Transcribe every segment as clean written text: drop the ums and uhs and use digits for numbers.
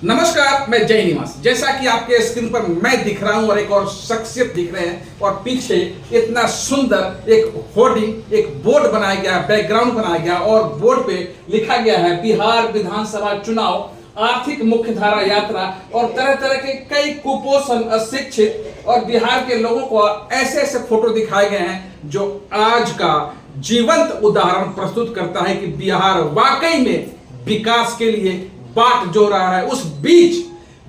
नमस्कार, मैं जय निवास। जैसा कि आपके स्क्रीन पर मैं दिख रहा हूं और एक और शख्सियत दिख रहे हैं और पीछे इतना सुंदर एक होर्डिंग, एक बोर्ड बनाया गया, बैकग्राउंड बनाया गया और बोर्ड पे लिखा गया है बिहार विधानसभा चुनाव आर्थिक मुख्यधारा यात्रा और तरह तरह के कई कुपोषण, अशिक्षित और बिहार के लोगों को ऐसे ऐसे फोटो दिखाए गए हैं जो आज का जीवंत उदाहरण प्रस्तुत करता है कि बिहार वाकई में विकास के लिए बाट जो रहा है। उस बीच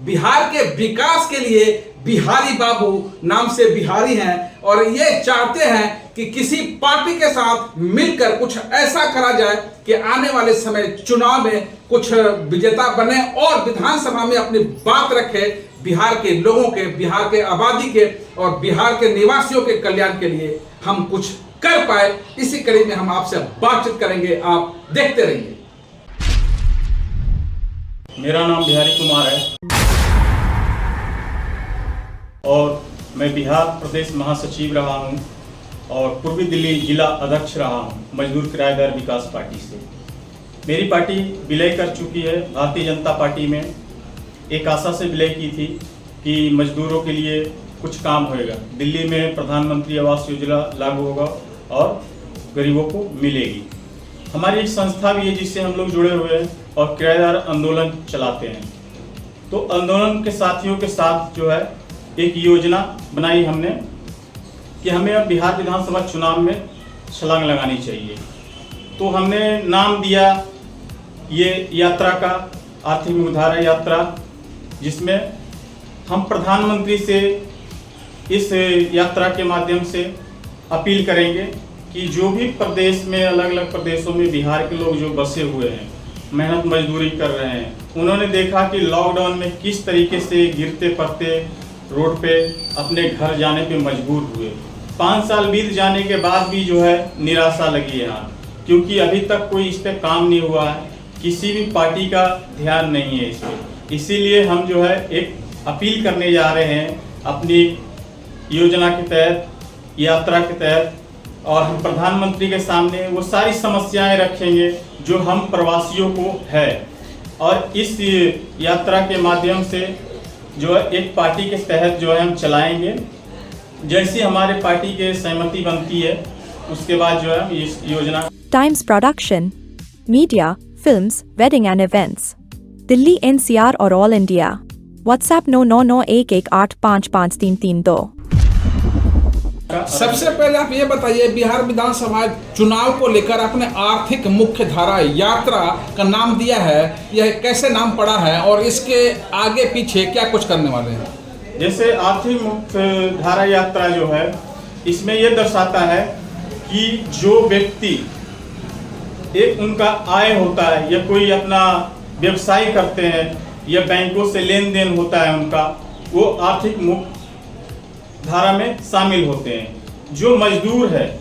बिहार के विकास के लिए बिहारी बाबू नाम से बिहारी हैं और ये चाहते हैं कि किसी पार्टी के साथ मिलकर कुछ ऐसा करा जाए कि आने वाले समय चुनाव में कुछ विजेता बने और विधानसभा में अपनी बात रखे बिहार के लोगों के, बिहार के आबादी के और बिहार के निवासियों के कल्याण के लिए हम कुछ कर पाए। इसी कड़ी में हम आपसे बातचीत करेंगे, आप देखते रहिए। मेरा नाम बिहारी कुमार है और मैं बिहार प्रदेश महासचिव रहा हूं और पूर्वी दिल्ली जिला अध्यक्ष रहा हूं मजदूर किराएदार विकास पार्टी से। मेरी पार्टी विलय कर चुकी है। भारतीय जनता पार्टी में एक आशा से विलय की थी कि मजदूरों के लिए कुछ काम होएगा, दिल्ली में प्रधानमंत्री आवास योजना लागू होगा और गरीबों को मिलेगी। हमारी एक संस्था भी है जिससे हम लोग जुड़े हुए हैं और किराएदार आंदोलन चलाते हैं। तो आंदोलन के साथियों के साथ जो है एक योजना बनाई हमने कि हमें अब बिहार विधानसभा चुनाव में छलांग लगानी चाहिए। तो हमने नाम दिया ये यात्रा का, आर्थिक मुख्यधारा यात्रा, जिसमें हम प्रधानमंत्री से इस यात्रा के माध्यम से अपील करेंगे कि जो भी प्रदेश में, अलग अलग प्रदेशों में बिहार के लोग जो बसे हुए हैं, मेहनत मजदूरी कर रहे हैं, उन्होंने देखा कि लॉकडाउन में किस तरीके से गिरते पड़ते रोड पे अपने घर जाने पे मजबूर हुए। 5 साल बीत जाने के बाद भी जो है निराशा लगी है यहाँ, क्योंकि अभी तक कोई इस पर काम नहीं हुआ है, किसी भी पार्टी का ध्यान नहीं है इस पर। इसीलिए हम जो है एक अपील करने जा रहे हैं अपनी योजना के तहत, यात्रा के तहत, और हम प्रधानमंत्री के सामने वो सारी समस्याएं रखेंगे जो हम प्रवासियों को है। और इस यात्रा के माध्यम से जो है एक पार्टी के तहत जो है हम चलाएंगे। जैसी हमारे पार्टी के सहमति बनती है उसके बाद जो है इस योजना। Times production, media, films, wedding and events, Delhi NCR और ऑल इंडिया। व्हाट्सएप 9991185532। सबसे पहले आप ये बताइए, बिहार विधानसभा चुनाव को लेकर आपने आर्थिक मुख्यधारा यात्रा का नाम दिया है, यह कैसे नाम पड़ा है और इसके आगे पीछे क्या कुछ करने वाले हैं? जैसे आर्थिक मुख्यधारा यात्रा जो है, इसमें यह दर्शाता है कि जो व्यक्ति एक उनका आय होता है या कोई अपना व्यवसाय करते हैं या बैंकों से लेन देन होता है उनका, वो आर्थिक मुख्य धारा में शामिल होते हैं। जो मजदूर है,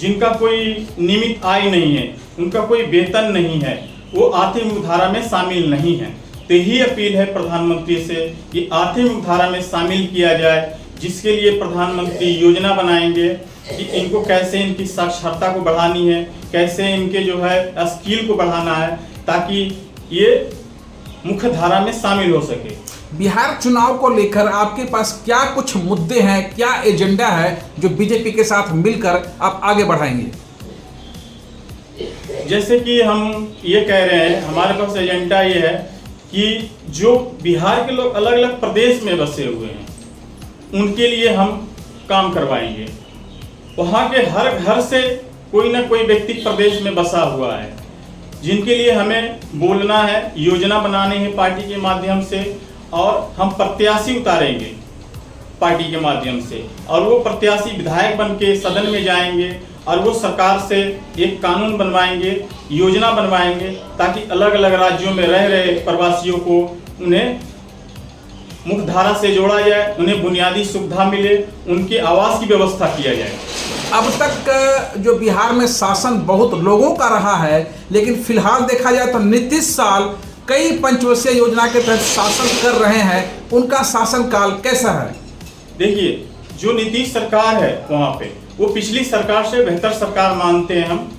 जिनका कोई नियमित आय नहीं है, उनका कोई वेतन नहीं है, वो आर्थिक मुख्यधारा में शामिल नहीं है। तो यही अपील है प्रधानमंत्री से कि आर्थिक मुख्यधारा में शामिल किया जाए, जिसके लिए प्रधानमंत्री योजना बनाएंगे कि इनको कैसे इनकी साक्षरता को बढ़ानी है, कैसे इनके जो है स्किल को बढ़ाना है, ताकि ये मुख्यधारा में शामिल हो सके। बिहार चुनाव को लेकर आपके पास क्या कुछ मुद्दे हैं, क्या एजेंडा है जो बीजेपी के साथ मिलकर आप आगे बढ़ाएंगे? जैसे कि हम ये कह रहे हैं, हमारे पास एजेंडा ये है कि जो बिहार के लोग अलग अलग प्रदेश में बसे हुए हैं, उनके लिए हम काम करवाएंगे। वहाँ के हर घर से कोई ना कोई व्यक्ति प्रदेश में बसा हुआ है, जिनके लिए हमें बोलना है, योजना बनानी है पार्टी के माध्यम से, और हम प्रत्याशी उतारेंगे पार्टी के माध्यम से, और वो प्रत्याशी विधायक बन के सदन में जाएंगे और वो सरकार से एक कानून बनवाएंगे, योजना बनवाएंगे, ताकि अलग अलग राज्यों में रह रहे प्रवासियों को उन्हें मुख्यधारा से जोड़ा जाए, उन्हें बुनियादी सुविधा मिले, उनके आवास की व्यवस्था किया जाए। अब तक जो बिहार में शासन बहुत लोगों का रहा है, लेकिन फिलहाल देखा जाए तो नीतीश साल कई पंचवर्षीय योजना के तहत शासन कर रहे हैं, उनका शासनकाल कैसा है? देखिए, जो नीतीश सरकार है वहाँ पे, वो पिछली सरकार से बेहतर सरकार मानते हैं हम।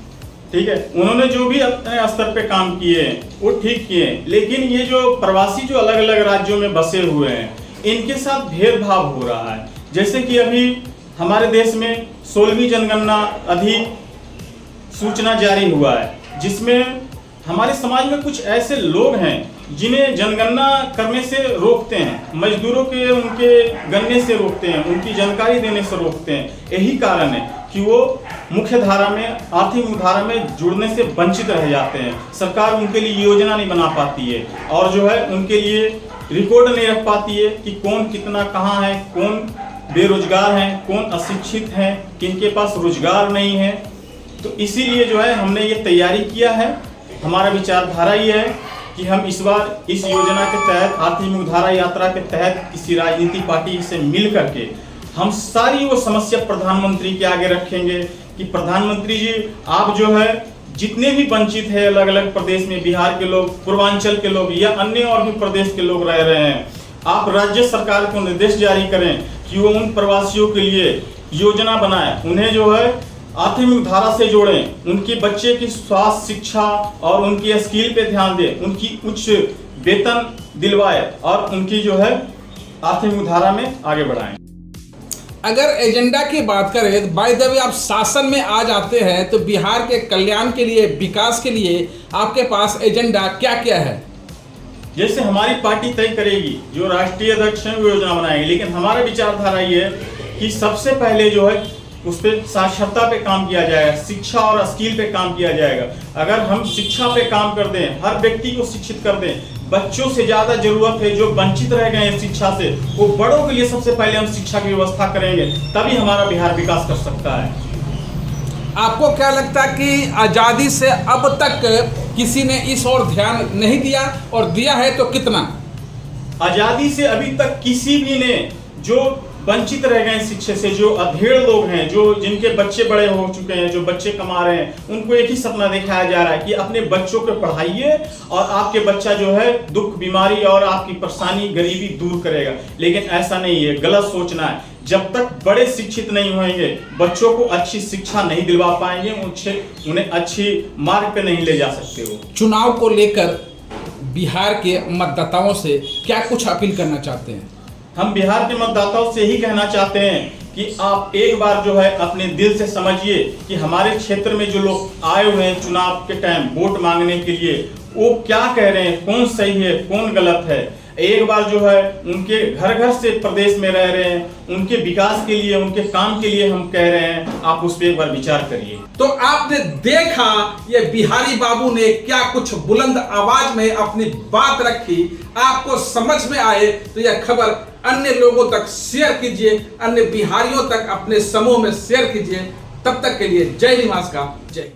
ठीक है, उन्होंने जो भी अपने स्तर पे काम किए हैं वो ठीक किए हैं, लेकिन ये जो प्रवासी जो अलग अलग राज्यों में बसे हुए हैं इनके साथ भेदभाव हो रहा है। जैसे कि अभी हमारे देश में 16वीं जनगणना अधिसूचना जारी हुआ है, जिसमें हमारे समाज में कुछ ऐसे लोग हैं जिन्हें जनगणना करने से रोकते हैं, मजदूरों के उनके गणने से रोकते हैं, उनकी जानकारी देने से रोकते हैं। यही कारण है कि वो मुख्य धारा में, आर्थिक मुख्यधारा में जुड़ने से वंचित रह जाते हैं। सरकार उनके लिए योजना नहीं बना पाती है और जो है उनके लिए रिकॉर्ड नहीं रख पाती है कि कौन कितना कहाँ है, कौन बेरोजगार हैं, कौन अशिक्षित हैं, किनके पास रोजगार नहीं है। तो इसीलिए जो है हमने ये तैयारी किया है। हमारा विचारधारा ये है कि हम इस बार इस योजना के तहत, आर्थिक मुख्यधारा यात्रा के तहत किसी राजनीतिक पार्टी से मिल करके हम सारी वो समस्या प्रधानमंत्री के आगे रखेंगे कि प्रधानमंत्री जी, आप जो है जितने भी वंचित है अलग अलग प्रदेश में, बिहार के लोग, पूर्वांचल के लोग या अन्य और भी प्रदेश के लोग रह रहे हैं, आप राज्य सरकार को निर्देश जारी करें कि वो उन प्रवासियों के लिए योजना बनाए, उन्हें जो है आर्थिक मुख्यधारा से जोड़ें, उनके बच्चे की स्वास्थ्य, शिक्षा और उनकी स्किल पे ध्यान दें, उनकी उच्च वेतन दिलवाए और उनकी जो है आर्थिक मुख्यधारा में आगे बढ़ाएं। अगर एजेंडा की बात करें तो बाय द वे आप शासन में आ जाते हैं तो बिहार के कल्याण के लिए, विकास के लिए आपके पास एजेंडा क्या क्या है? जैसे हमारी पार्टी तय करेगी, जो राष्ट्रीय अध्यक्ष हैं वो योजना बनाएंगे, लेकिन हमारा विचारधारा ये है कि सबसे पहले जो है उस पर साक्षरता पे काम किया जाएगा, शिक्षा और स्किल पे काम किया जाएगा। अगर हम शिक्षा पे काम कर दें, हर व्यक्ति को शिक्षित कर दें, बच्चों से ज्यादा जरूरत है जो वंचित रह गए हैं शिक्षा से, वो बड़ों के लिए सबसे पहले हम शिक्षा की व्यवस्था करेंगे, तभी हमारा बिहार विकास कर सकता है। आपको क्या लगता है कि आज़ादी से अब तक किसी ने इस ओर ध्यान नहीं दिया, और दिया है तो कितना? आजादी से अभी तक किसी भी ने, जो वंचित रह गए शिक्षा से, जो अधेड़ लोग हैं, जो जिनके बच्चे बड़े हो चुके हैं, जो बच्चे कमा रहे हैं, उनको एक ही सपना दिखाया जा रहा है कि अपने बच्चों को पढ़ाइए और आपके बच्चा जो है दुख, बीमारी और आपकी परेशानी, गरीबी दूर करेगा। लेकिन ऐसा नहीं है, गलत सोचना है। जब तक बड़े शिक्षित नहीं होंगे, बच्चों को अच्छी शिक्षा नहीं दिलवा पाएंगे, उन्हें अच्छी मार्ग पे नहीं ले जा सकते। वो चुनाव को लेकर बिहार के मतदाताओं से क्या कुछ अपील करना चाहते हैं? हम बिहार के मतदाताओं से ही कहना चाहते हैं कि आप एक बार जो है अपने दिल से समझिए कि हमारे क्षेत्र में जो लोग आए हुए हैं चुनाव के टाइम वोट मांगने के लिए, वो क्या कह रहे हैं, कौन सही है, कौन गलत है। एक बार जो है उनके घर घर से प्रदेश में रह रहे हैं, उनके विकास के लिए, उनके काम के लिए हम कह रहे हैं, आप उस पर एक बार विचार करिए। तो आपने देखा ये बिहारी बाबू ने क्या कुछ बुलंद आवाज में अपनी बात रखी। आपको समझ में आए तो यह खबर अन्य लोगों तक शेयर कीजिए, अन्य बिहारियों तक अपने समूह में शेयर कीजिए। तब तक के लिए जय निवास का जय।